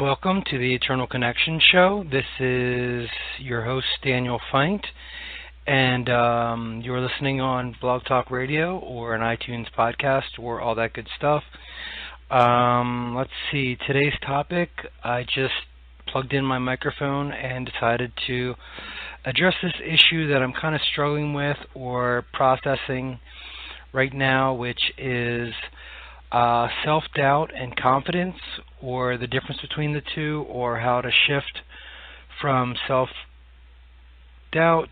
welcome to the Eternal Connection Show. This is your host, Daniel Feint, and you're listening on Blog Talk Radio or an iTunes podcast or all that good stuff. Let's see, today's topic, I just plugged in my microphone and decided to address this issue that I'm kind of struggling with or processing right now, which is self-doubt and confidence, or the difference between the two, or how to shift from self-doubt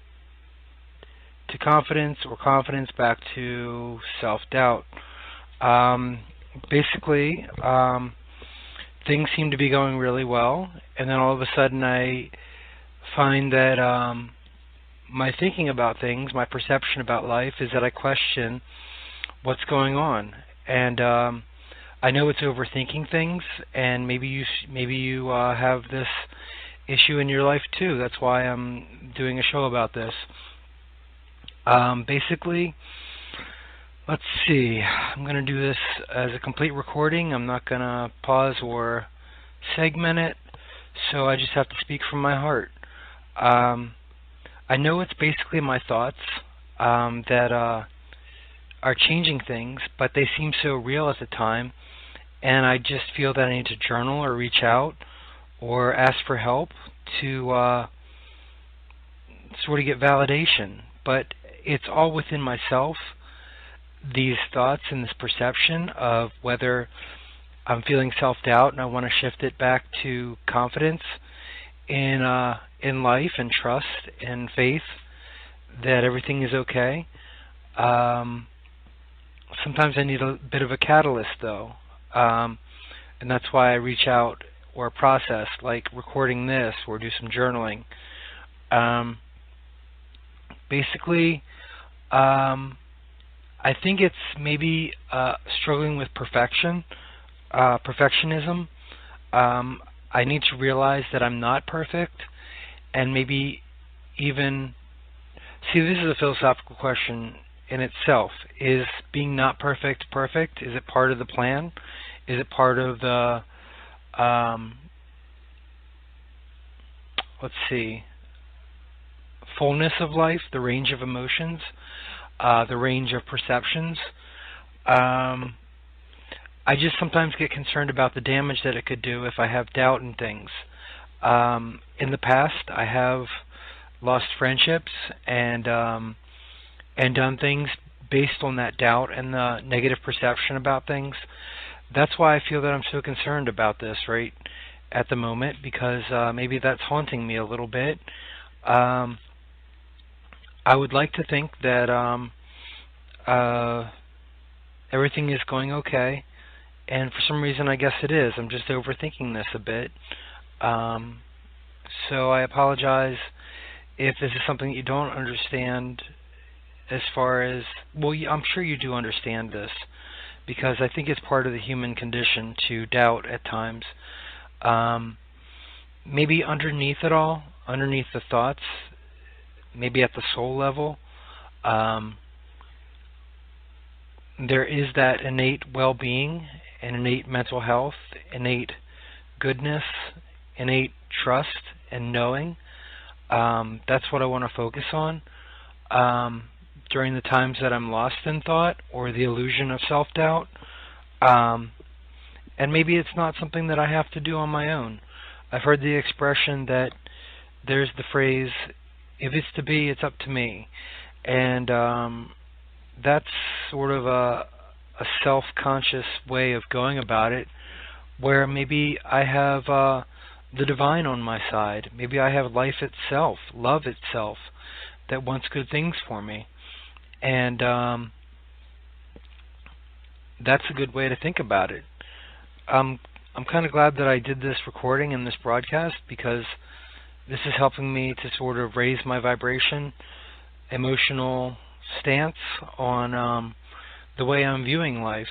to confidence, or confidence back to self-doubt. Basically, things seem to be going really well, and then all of a sudden I find that my thinking about things, my perception about life, is that I question what's going on. And I know it's overthinking things, and maybe you have this issue in your life too. That's why I'm doing a show about this. Basically, let's see. I'm going to do this as a complete recording. I'm not going to pause or segment it, so I just have to speak from my heart. I know it's basically my thoughts that are changing things, but they seem so real at the time, and I just feel that I need to journal or reach out or ask for help to sort of get validation. But it's all within myself, these thoughts and this perception of whether I'm feeling self-doubt and I want to shift it back to confidence in life and trust and faith that everything is okay. Sometimes I need a bit of a catalyst, though, and that's why I reach out or process, like recording this or do some journaling. Basically, I think it's maybe struggling with perfectionism. I need to realize that I'm not perfect, and maybe even see, this is a philosophical question in itself. Is being not perfect perfect? Is it part of the plan? Is it part of the let's see, fullness of life, the range of emotions, the range of perceptions? I just sometimes get concerned about the damage that it could do if I have doubt in things. In the past, I have lost friendships and done things based on that doubt and the negative perception about things. That's why I feel that I'm so concerned about this right at the moment, because maybe that's haunting me a little bit. I would like to think that everything is going okay, and for some reason I guess it is. I'm just overthinking this a bit. So I apologize if this is something that you don't understand. As far as, well, I'm sure you do understand this, because I think it's part of the human condition to doubt at times. Maybe underneath it all, underneath the thoughts, maybe at the soul level, there is that innate well-being and innate mental health, innate goodness, innate trust and knowing. That's what I want to focus on during the times that I'm lost in thought or the illusion of self-doubt. And maybe it's not something that I have to do on my own. I've heard the expression that there's the phrase, if it's to be, it's up to me. And that's sort of a self-conscious way of going about it, where maybe I have the divine on my side. Maybe I have life itself, love itself, that wants good things for me. And that's a good way to think about it. I'm kind of glad that I did this recording and this broadcast, because this is helping me to sort of raise my vibration, emotional stance on the way I'm viewing life,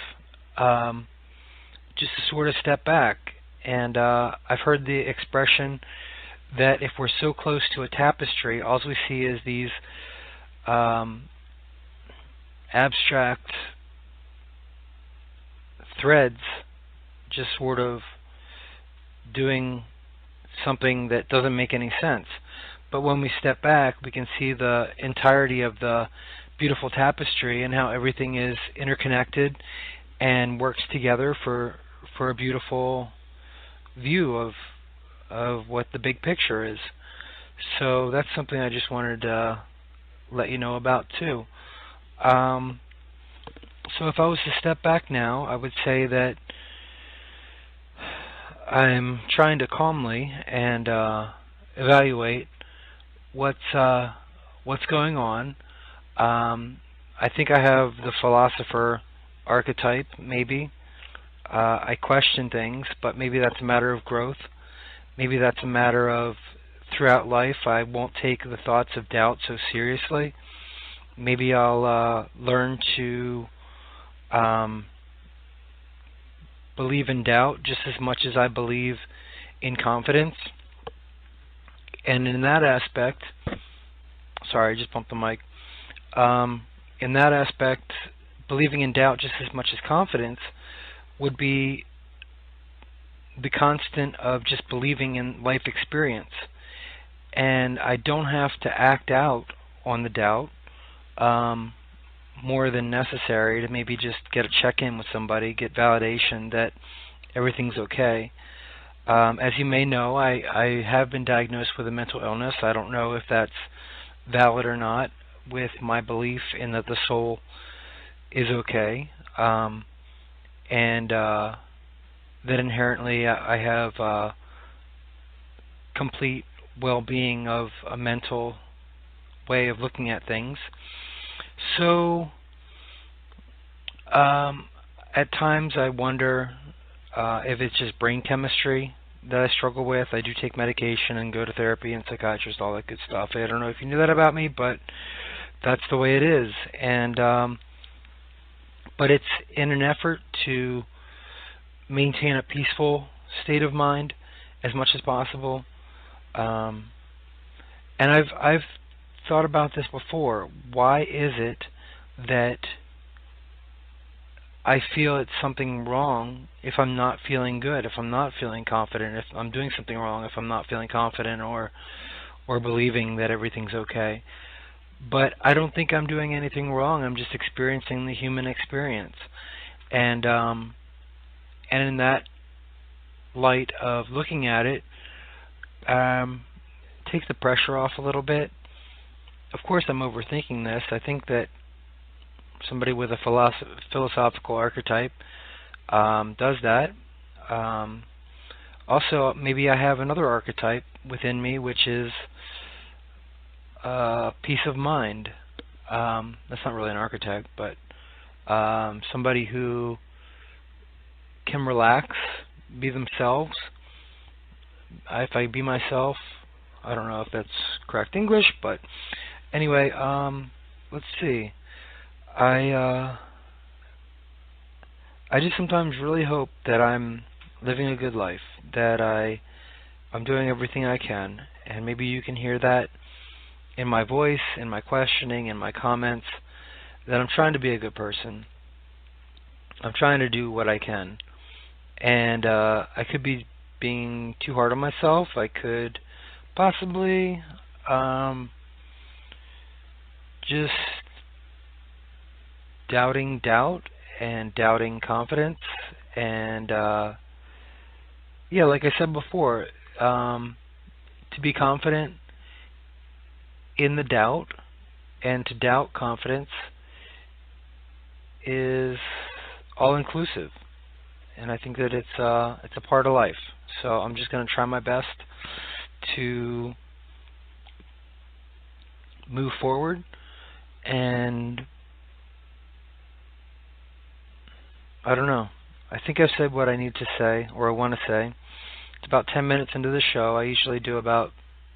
just to sort of step back. And I've heard the expression that if we're so close to a tapestry, all we see is these abstract threads just sort of doing something that doesn't make any sense. But when we step back, we can see the entirety of the beautiful tapestry and how everything is interconnected and works together for a beautiful view of what the big picture is. So that's something I just wanted to let you know about too. So if I was to step back now, I would say that I'm trying to calmly and evaluate what's going on. I think I have the philosopher archetype, maybe. I question things, but maybe that's a matter of growth. Maybe that's a matter of throughout life I won't take the thoughts of doubt so seriously. Maybe I'll learn to believe in doubt just as much as I believe in confidence. And in that aspect, sorry, I just bumped the mic. In that aspect, believing in doubt just as much as confidence would be the constant of just believing in life experience. And I don't have to act out on the doubt more than necessary to maybe just get a check-in with somebody, get validation that everything's okay. As you may know, I have been diagnosed with a mental illness. I don't know if that's valid or not with my belief in that the soul is okay, and that inherently I have complete well-being of a mental way of looking at things. So at times I wonder if it's just brain chemistry that I struggle with. I do take medication and go to therapy and psychiatrist, all that good stuff. I don't know if you knew that about me, but that's the way it is. And but it's in an effort to maintain a peaceful state of mind as much as possible. And I've thought about this before. Why is it that I feel it's something wrong if I'm not feeling good, if I'm not feeling confident, if I'm doing something wrong, if I'm not feeling confident or believing that everything's okay? But I don't think I'm doing anything wrong. I'm just experiencing the human experience. And in that light of looking at it, takes the pressure off a little bit. Of course, I'm overthinking this. I think that somebody with a philosophical archetype does that. Also, maybe I have another archetype within me, which is peace of mind. That's not really an archetype, but somebody who can relax, be themselves. If I be myself, I don't know if that's correct English, but anyway, let's see. I just sometimes really hope that I'm living a good life, that I'm doing everything I can, and maybe you can hear that in my voice, in my questioning, in my comments, that I'm trying to be a good person. I'm trying to do what I can. And I could be being too hard on myself. I could possibly just doubting doubt and doubting confidence. And yeah, like I said before, to be confident in the doubt and to doubt confidence is all-inclusive. And I think that it's a part of life. So I'm just going to try my best to move forward. And I don't know. I think I've said what I need to say, or I want to say. It's about 10 minutes into the show. I usually do about,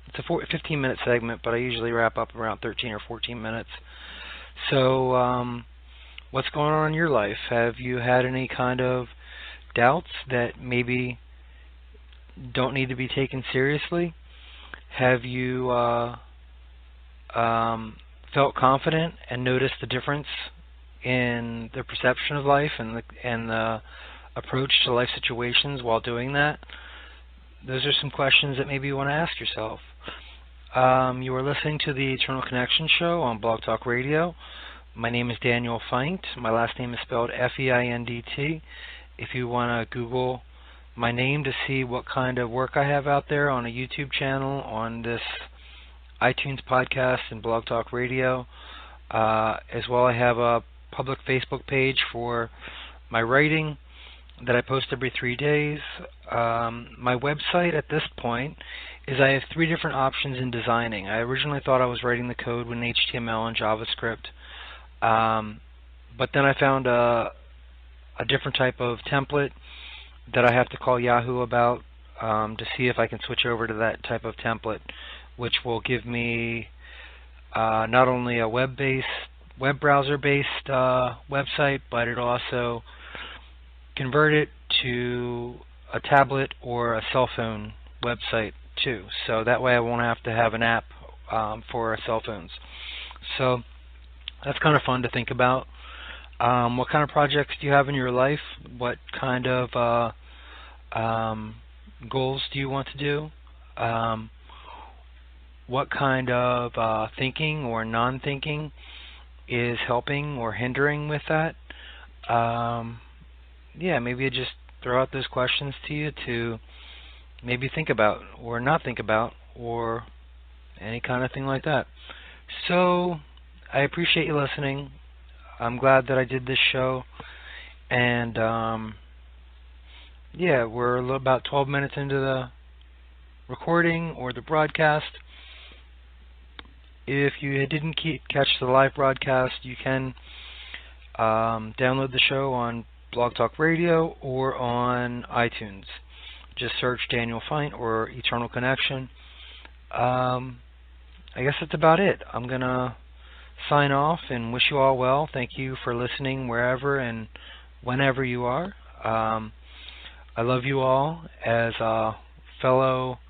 it's a 15-minute segment, but I usually wrap up around 13 or 14 minutes. So what's going on in your life? Have you had any kind of doubts that maybe don't need to be taken seriously? Have you felt confident and noticed the difference in the perception of life and the approach to life situations while doing that? those are some questions that maybe you want to ask yourself. You are listening to the Eternal Connection Show on Blog Talk Radio. My name is Daniel Feint. My last name is spelled F-E-I-N-D-T. If you want to Google my name to see what kind of work I have out there on a YouTube channel, on this iTunes podcast and Blog Talk Radio, as well, I have a public Facebook page for my writing that I post every 3 days. My website at this point is I have 3 different options in designing. I originally thought I was writing the code with HTML and JavaScript, but then I found a different type of template that I have to call Yahoo about to see if I can switch over to that type of template, which will give me not only a web browser-based website, but it also convert it to a tablet or a cell phone website too. So that way I won't have to have an app for cell phones. So that's kind of fun to think about. What kind of projects do you have in your life? What kind of goals do you want to do? What kind of thinking or non-thinking is helping or hindering with that? Yeah, maybe I just throw out those questions to you to maybe think about or not think about, or any kind of thing like that. So I appreciate you listening. I'm glad that I did this show, and yeah, we're about 12 minutes into the recording or the broadcast. If you didn't catch the live broadcast, you can download the show on Blog Talk Radio or on iTunes. Just search Daniel Feint or Eternal Connection. I guess that's about it. I'm going to sign off and wish you all well. Thank you for listening wherever and whenever you are. I love you all as fellow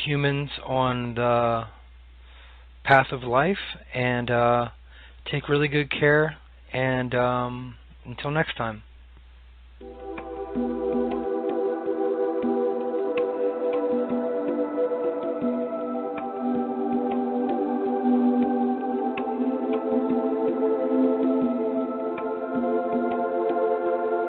humans on the path of life, and take really good care, and until next time.